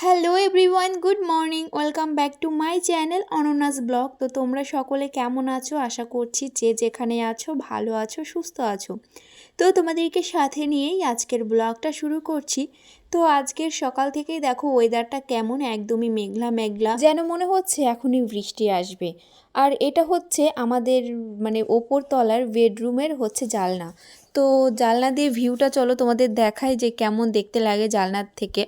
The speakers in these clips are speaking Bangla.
Hello everyone, good morning. Welcome back to my channel অনন্যাস blog. তো তোমরা সকলে কেমন আছো? আশা করছি যে যেখানে আছো ভালো আছো, সুস্থ আছো। তো তোমাদেরকে সাথে নিয়েই আজকের ব্লগটা শুরু করছি। তো আজকের সকাল থেকেই দেখো ওয়েদারটা কেমন, একদমই মেঘলা মেঘলা, যেন মনে হচ্ছে এখনই বৃষ্টি আসবে। আর এটা হচ্ছে আমাদের মানে ওপর তলার বেডরুমের হচ্ছে জানলা। তো জানলা দিয়ে ভিউটা চলো তোমাদের দেখাই যে কেমন দেখতে লাগে জানলার থেকে।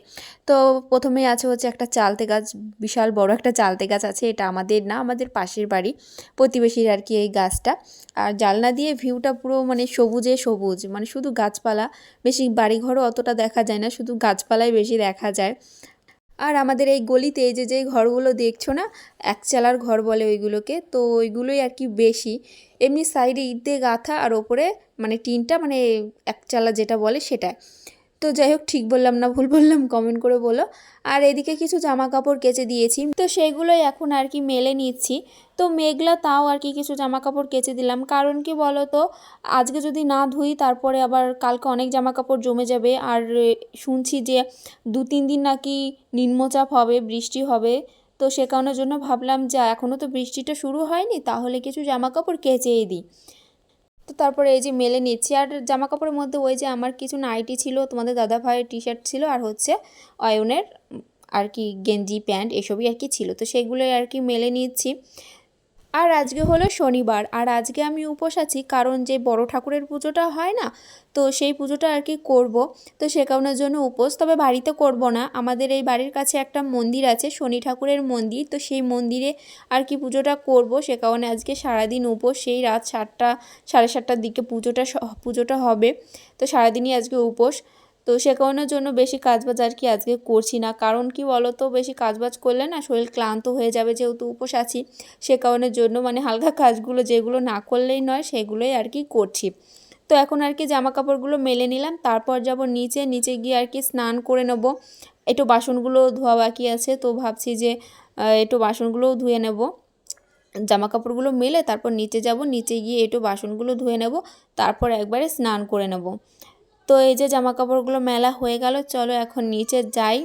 তো প্রথমেই আছে হচ্ছে একটা চালতে গাছ, বিশাল বড় একটা চালতে গাছ আছে। এটা আমাদের না, আমাদের পাশের বাড়ি প্রতিবেশীর আর কি এই গাছটা। আর জানলা দিয়ে ভিউটা পুরো মানে সবুজে সবুজ, মানে শুধু গাছপালা, বেশি বাড়িঘরও অতটা দেখা যায় না, শুধু গাছপালাই বেশি দেখা যায়। আর আমাদের এই গলিতে এই যে ঘরগুলো দেখছো না, একচালার ঘর বলে ওইগুলোকে, তো ওইগুলোই আর কি বেশি। এমনি সাইডে ইট দিয়ে গাঁথা আর ওপরে মানে টিনটা, মানে একচালা যেটা বলে সেটা। তো যাই হোক, ঠিক বললাম না ভুল বললাম কমেন্ট করে বলো। আর এদিকে কিছু জামা কাপড় কেচে দিয়েছি, তো সেগুলোই এখন আর কি মেলে নিচ্ছি। তো মেঘলা তাও আর কি কিছু জামা কাপড় কেচে দিলাম, কারণ কি বলো তো, আজকে যদি না ধুই তারপরে আবার কালকে অনেক জামা কাপড় জমে যাবে। আর শুনছি যে 2-3 দিন নাকি নিম্নচাপ হবে, বৃষ্টি হবে। তো সে কারণের জন্য ভাবলাম যে এখনও তো বৃষ্টিটা শুরু হয়নি, তাহলে কিছু জামা কাপড় কেচেই দিই। তো তারপরে এই যে মেলে নিচ্ছি। আর জামা কাপড়ের মধ্যে ওই যে আমার কিছু নাইটি ছিল, তোমাদের দাদা ভাইয়ের টি শার্ট ছিল, আর হচ্ছে অয়নের আর কি গেঞ্জি প্যান্ট এসবই আর কি ছিল, তো সেগুলোই আর কি মেলে নিচ্ছি। আর আজকে হলো শনিবার, আর আজকে আমি উপোস আছি, কারণ যে বড় ঠাকুরের পুজোটা হয় না, তো সেই পুজোটা আর কি করব। তো সে কারণের জন্য উপোস, তবে বাড়িতে করব না। আমাদের এই বাড়ির কাছে একটা মন্দির আছে, শনি ঠাকুরের মন্দির, তো সেই মন্দিরে আর কি পুজোটা করব। সে কারণে আজকে সারাদিন উপোস, সেই রাত 7টা 7:30টার দিকে পুজোটা হবে। তো সারাদিনই আজকে উপোস। তো সে কারণের জন্য বেশি কাজবাজ আর কি আজকে করছি না, কারণ কি বলো তো, বেশি কাজবাজ করলে না শরীর ক্লান্ত হয়ে যাবে, যেহেতু উপোস আছি। সে কারণের জন্য মানে হালকা কাজগুলো যেগুলো না করলেই নয় সেগুলোই আর কি করছি। তো এখন আর কি জামা কাপড়গুলো মেলে নিলাম, তারপর যাব নিচে গিয়ে আর কি স্নান করে নেব। একটু বাসনগুলো ধোয়া বাকি আছে, তো ভাবছি যে একটু বাসনগুলোও ধুয়ে নেব। জামা কাপড়গুলো মেলে তারপর নিচে যাব, নিচে গিয়ে একটু বাসনগুলো ধুয়ে নেব, তারপর একবারে স্নান করে নেব। তো এই যে জামা কাপড়গুলো মেলা হয়ে গেল, চলো এখন নিচে যাই।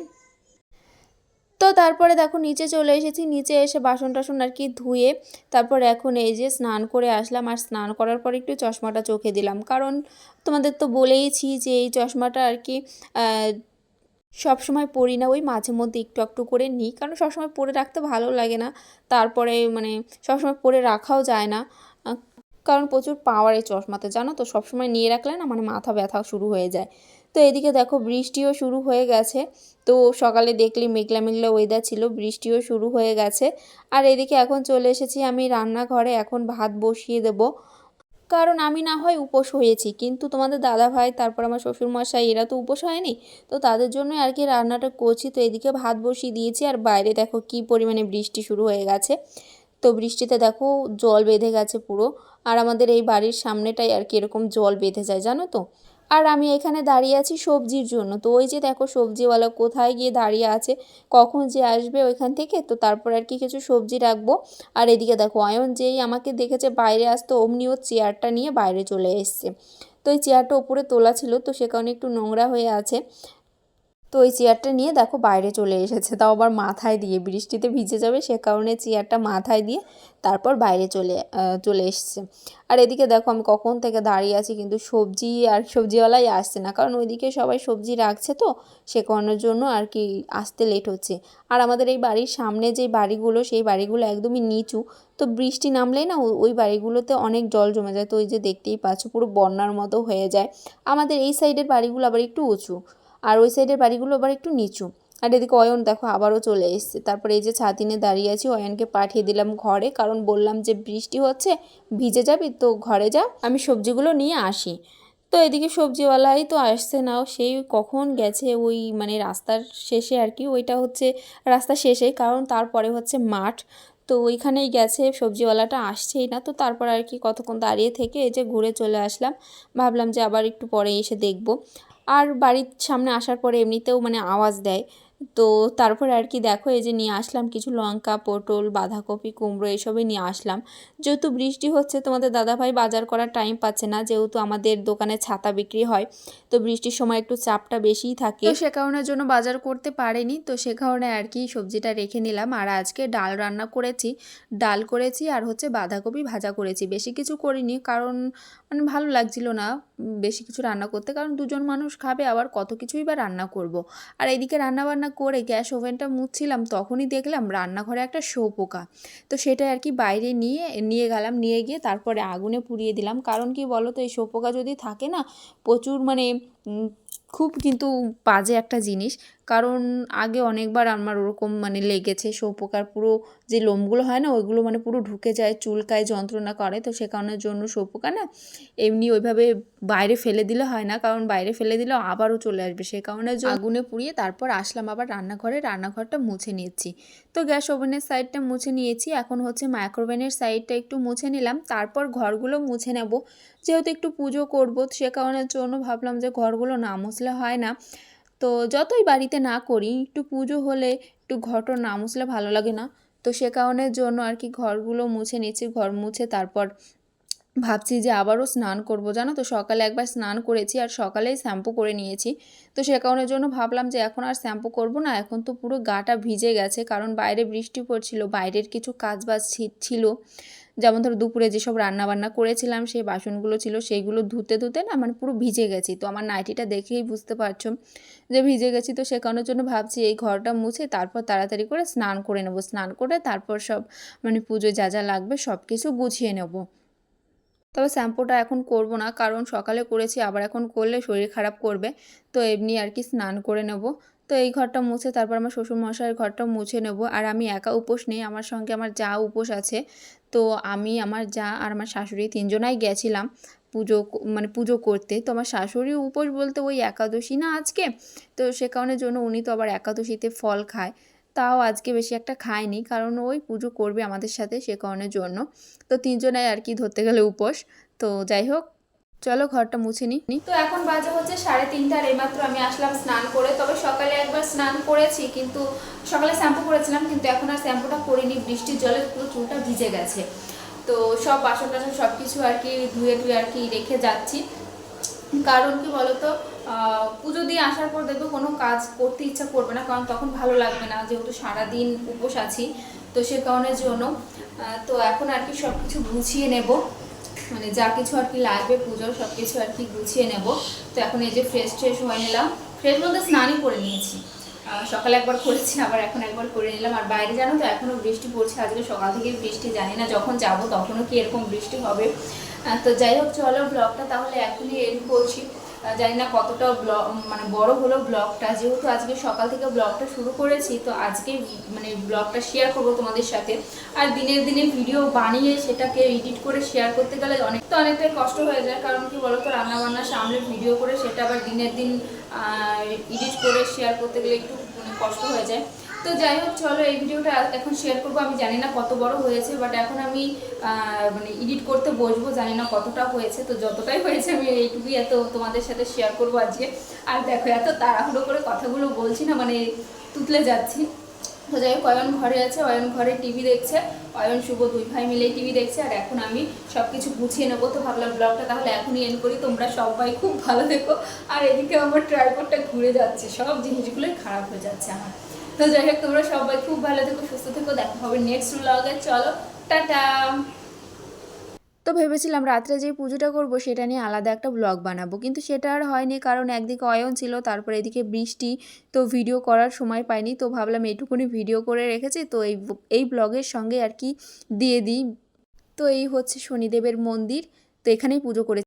তো তারপরে দেখো নিচে চলে এসেছি, নিচে এসে বাসন টাসন আর কি ধুয়ে তারপর এখন এই যে স্নান করে আসলাম। আর স্নান করার পর একটু চশমাটা চোখে দিলাম, কারণ তোমাদের তো বলেইছি যে এই চশমাটা আর কি সব সময় পরি না, ওই মাঝে মধ্যে একটু একটু করে নিই, কারণ সবসময় পরে রাখতে ভালো লাগে না। তারপরে মানে সবসময় পরে রাখাও যায় না, আহ, কারণ প্রচুর পাওয়ার এই চশমাতে, জানো তো, সবসময় নিয়ে রাখলে না মানে মাথা ব্যথা শুরু হয়ে যায়। তো এদিকে দেখো বৃষ্টিও শুরু হয়ে গেছে। তো সকালে দেখলে মেঘলা মেঘলা ওয়েদার ছিল, বৃষ্টিও শুরু হয়ে গেছে। আর এদিকে এখন চলে এসেছি আমি রান্নাঘরে, এখন ভাত বসিয়ে দেব। কারণ আমি না হয় উপোস হয়েছি, কিন্তু তোমাদের দাদা ভাই তারপর আমার শ্বশুরমশাই এরা তো উপোস হয়নি, তো তাদের জন্য আর কি রান্নাটা করছি। তো এদিকে ভাত বসিয়ে দিয়েছি, আর বাইরে দেখো কি পরিমাণে বৃষ্টি শুরু হয়ে গেছে। তো বৃষ্টিতে দেখো জল বেঁধে গেছে পুরো। আর আমাদের এই বাড়ির সামনেটাই আর কি এরকম জল বেঁধে যায়, জানো তো। আর আমি এখানে দাঁড়িয়ে আছি সবজির জন্য, তো ওই যে দেখো সবজিওয়ালা কোথায় গিয়ে দাঁড়িয়ে আছে, কখন যে আসবে ওইখান থেকে, তো তারপর আর কি কিছু সবজি রাখবো। আর এদিকে দেখো অয়ন যেই আমাকে দেখেছে বাইরে আসতো, অমনি ও চেয়ারটা নিয়ে বাইরে চলে এসছে। তো এই চেয়ারটা ওপরে তোলা ছিল, তো সে কারণে একটু নোংরা হয়ে আছে। তো ওই চেয়ারটা নিয়ে দেখো বাইরে চলে এসেছে, তাও আবার মাথায় দিয়ে, বৃষ্টিতে ভিজে যাবে সে কারণে চেয়ারটা মাথায় দিয়ে তারপর বাইরে চলে এসছে। আর এদিকে দেখো আমি কখন থেকে দাঁড়িয়ে আছি, কিন্তু সবজিওয়ালাই আসছে না, কারণ ওইদিকে সবাই সবজি রাখছে, তো সে কারণের জন্য আর কি আসতে লেট হচ্ছে। আর আমাদের এই বাড়ির সামনে যে বাড়িগুলো, সেই বাড়িগুলো একদমই নিচু, তো বৃষ্টি নামলেই না ওই বাড়িগুলোতে অনেক জল জমে যায়। তো ওই যে দেখতেই পাচ্ছ পুরো বন্যার মতো হয়ে যায়। আমাদের এই সাইডের বাড়িগুলো আবার একটু উঁচু, আর ওই সাইডের বাড়িগুলো আবার একটু নিচু। আর এদিকে অয়ন দেখো আবারও চলে এসছে। তারপরে এই যে ছাতি নিয়ে দাঁড়িয়ে আছি, অয়নকে পাঠিয়ে দিলাম ঘরে, কারণ বললাম যে বৃষ্টি হচ্ছে, ভিজে যাবি তো ঘরে যা, আমি সবজিগুলো নিয়ে আসি। তো এদিকে সবজিওয়ালাই তো আসছে না, সেই কখন গেছে ওই মানে রাস্তার শেষে আর কি, ওইটা হচ্ছে রাস্তার শেষে, কারণ তারপরে হচ্ছে মাঠ, তো ওইখানেই গেছে, সবজিওয়ালাটা আসছেই না। তো তারপর আর কি কতক্ষণ দাঁড়িয়ে থেকে এই যে ঘুরে চলে আসলাম, ভাবলাম যে আবার একটু পরে এসে দেখব। আর বাড়ির সামনে আসার পরে এমনিতেও মানে আওয়াজ দেয়, তো তারপরে আর কি দেখো এই যে নিয়ে আসলাম কিছু লঙ্কা, পটল, বাঁধাকপি, কুমড়ো এসবই নিয়ে আসলাম। যেহেতু বৃষ্টি হচ্ছে, তোমাদের দাদাভাই বাজার করার টাইম পাচ্ছে না, যেহেতু আমাদের দোকানে ছাতা বিক্রি হয়, তো বৃষ্টির সময় একটু চাপটা বেশিই থাকে, তো সে কারণের জন্য বাজার করতে পারেনি, তো সে কারণে আর কি সবজিটা রেখে নিলাম। আর আজকে ডাল রান্না করেছি, ডাল করেছি আর হচ্ছে বাঁধাকপি ভাজা করেছি, বেশি কিছু করিনি, কারণ মানে ভালো লাগছিল না বেশি কিছু রান্না করতে, কারণ দুজন মানুষ খাবে, আবার কত কিছুই বা রান্না করব। আর এইদিকে রান্নাবান্না করে গ্যাস ওভেনটা মুছছিলাম, তখনই দেখলাম রান্নাঘরে একটা শোঁপোকা, তো সেটা আর কি বাইরে নিয়ে গেলাম, নিয়ে গিয়ে তারপরে আগুনে পুড়িয়ে দিলাম। কারণ কি বলো তো, এই শোঁপোকা যদি থাকে না, প্রচুর মানে খুব কিন্তু বাজে একটা জিনিস, কারণ আগে অনেকবার আমার ওরকম মানে লেগেছে, শোঁপোকার পুরো যে লোমগুলো হয় না, ওইগুলো মানে পুরো ঢুকে যায়, চুলকায়, যন্ত্রণা করে, তো সে কারণের জন্য শোঁপোকা না এমনি ওইভাবে বাইরে ফেলে দিলে হয় না, কারণ বাইরে ফেলে দিলেও আবারও চলে আসবে, সে কারণে আগুনে পুড়িয়ে তারপর আসলাম আবার রান্নাঘরটা মুছে নিয়েছি। তো গ্যাস ওভেনের সাইডটা মুছে নিয়েছি, এখন হচ্ছে মাইক্রোওভেনের সাইডটা একটু মুছে নিলাম, তারপর ঘরগুলো মুছে নেব, যেহেতু একটু পুজো করবো, সে কারণের জন্য ভাবলাম যে ঘরগুলো না মুছলে হয় না। তো যতই বাড়িতে না করি, একটু পুজো হলে একটু ঘরটা না মুছলে ভালো লাগে না, তো সে কারণের জন্য আর কি ঘরগুলো মুছে নিচ্ছি। ঘর মুছে তারপর ভাবছি যে আবারও স্নান করব, জানো তো সকালে একবার স্নান করেছি আর সকালেই শ্যাম্পু করে নিয়েছি, তো সে কারণের জন্য ভাবলাম যে এখন আর শ্যাম্পু করব না, এখন তো পুরো গাটা ভিজে গেছে, কারণ বাইরে বৃষ্টি পড়ছিল, বাইরের কিছু কাজবাজ ছিল, যেমন ধরো দুপুরে যেসব রান্নাবান্না করেছিলাম সেই বাসনগুলো ছিল, সেইগুলো ধুতে না মানে পুরো ভিজে গেছি, তো আমার নাইটিটা দেখেই বুঝতে পারছো যে ভিজে গেছি, তো সে কারণের জন্য ভাবছি এই ঘরটা মুছে তারপর তাড়াতাড়ি করে স্নান করে নেব, স্নান করে তারপর সব মানে পুজো যা যা লাগবে সব কিছু গুছিয়ে নেব। তবে শ্যাম্পুটা এখন করব না, কারণ সকালে করেছি, আবার এখন করলে শরীর খারাপ করবে, তো এমনি আর কি স্নান করে নেব। তো এই ঘরটা মুছে তারপর আমার শ্বশুরমশাইয়ের ঘরটা মুছে নেব। আর আমি একা উপোস নেই, আমার সঙ্গে আমার যা উপোস আছে, তো আমি, আমার যা আর আমার শাশুড়ি তিনজনাই গেছিলাম মানে পুজো করতে। তো আমার শাশুড়ি উপোস বলতে ওই একাদশী না আজকে, তো সে কারণের জন্য উনি তো আবার একাদশীতে ফল খায়, তাও আজকে বেশি একটা খায়নি, কারণ ওই পুজো করবে আমাদের সাথে, সে কারণের জন্য। তো তিনজনাই আর কি ধরতে গেলে উপোস। তো যাই হোক, চলো ঘরটা মুছে নিই। তো এখন বাজে হচ্ছে 3:30, আর এইমাত্র আমি আসলাম স্নান করে। তবে সকালে একবার স্নান করেছি, কিন্তু সকালে শ্যাম্পু করেছিলাম, কিন্তু এখন আর শ্যাম্পুটা করিনি, বৃষ্টির জলে পুরো চুলটা ভিজে গেছে। তো সব বাসন টাসন সব কিছু আর কি ধুয়ে আর কি রেখে যাচ্ছি, কারণ কি বলতো, পুজো দিয়ে আসার পর দেখবো কোনো কাজ করতে ইচ্ছা করবে না, কারণ তখন ভালো লাগবে না, যেহেতু সারাদিন উপোস আছি, তো সে কারণের জন্য। তো এখন আর কি সব কিছু গুছিয়ে নেব, মানে যা কিছু আর কি লাগবে পুজোর সব কিছু আর কি গুছিয়ে নেব। তো এখন এই যে ফ্রেশ হয়ে নিলাম, ফ্রেশ বলতে স্নানই করে নিয়েছি, সকালে একবার করেছি, আবার এখন একবার করে নিলাম। আর বাইরে জানো তো এখনও বৃষ্টি পড়ছে, আজকে সকাল থেকে বৃষ্টি, জানি না যখন যাব তখনও কি এরকম বৃষ্টি হবে। তো যাই হোক, চলো ব্লগটা তাহলে এখনই এন্ড করছি। জানি না কতটা মানে বড় হলো ব্লগটা, যেহেতু আজকে সকাল থেকে ব্লগটা শুরু করেছি, তো আজকে মানে ব্লগটা শেয়ার করব তোমাদের সাথে। আর দিনের দিনে ভিডিও বানিয়ে সেটাকে এডিট করে শেয়ার করতে গেলে অনেকটাই কষ্ট হয়ে যায়, কারণ কি বলো তো, রান্নাবান্না সামনে ভিডিও করে সেটা আবার দিনের দিন এডিট করে শেয়ার করতে গেলে একটু মানে কষ্ট হয়ে যায়। তো যাই হোক, চলো এই ভিডিওটা এখন শেয়ার করবো। আমি জানি না কত বড় হয়েছে, বাট এখন আমি মানে এডিট করতে বসবো, জানি না কতটা হয়েছে, তো যতটাই হয়েছে আমি এইটুকুই এত তোমাদের সাথে শেয়ার করবো আজকে। আর দেখো, এত তাড়াহুড়ো করে কথাগুলো বলছি না, মানে তুতলে যাচ্ছি। তো যাই হোক অয়ন ঘরে আছে, অয়ন ঘরে টিভি দেখছে, অয়ন শুভ দুই ভাই মিলেই টিভি দেখছে। আর এখন আমি সব কিছু গুছিয়ে নেবো, তো ভাবলাম ব্লগটা তাহলে এখনই এন্ড করি। তোমরা সবাই খুব ভালো থেকো। আর এদিকে আমার ট্রাইপডটা ঘুরে যাচ্ছে, সব জিনিসগুলোই খারাপ হয়ে যাচ্ছে আমার। তো যাই হোক তোমরা সবাই খুব ভালো থেকো, সুস্থ থেকো, দেখা হবে নেক্সট ব্লগে। চলো টাটা। তো ভেবেছিলাম রাত্রে যে পুজোটা করব সেটা নিয়ে আলাদা একটা ব্লগ বানাবো, কিন্তু সেটা আর হয়নি, কারণ একদিকে অয়ন ছিল, তারপর এদিকে বৃষ্টি, তো ভিডিও করার সময় পাইনি। তো ভাবলাম এইটুকুনি ভিডিও করে রেখেছি, তো এই ব্লগের সঙ্গে আর কি দিয়ে দিই। তো এই হচ্ছে শনিদেবের মন্দির, তো এখানেই পুজো করে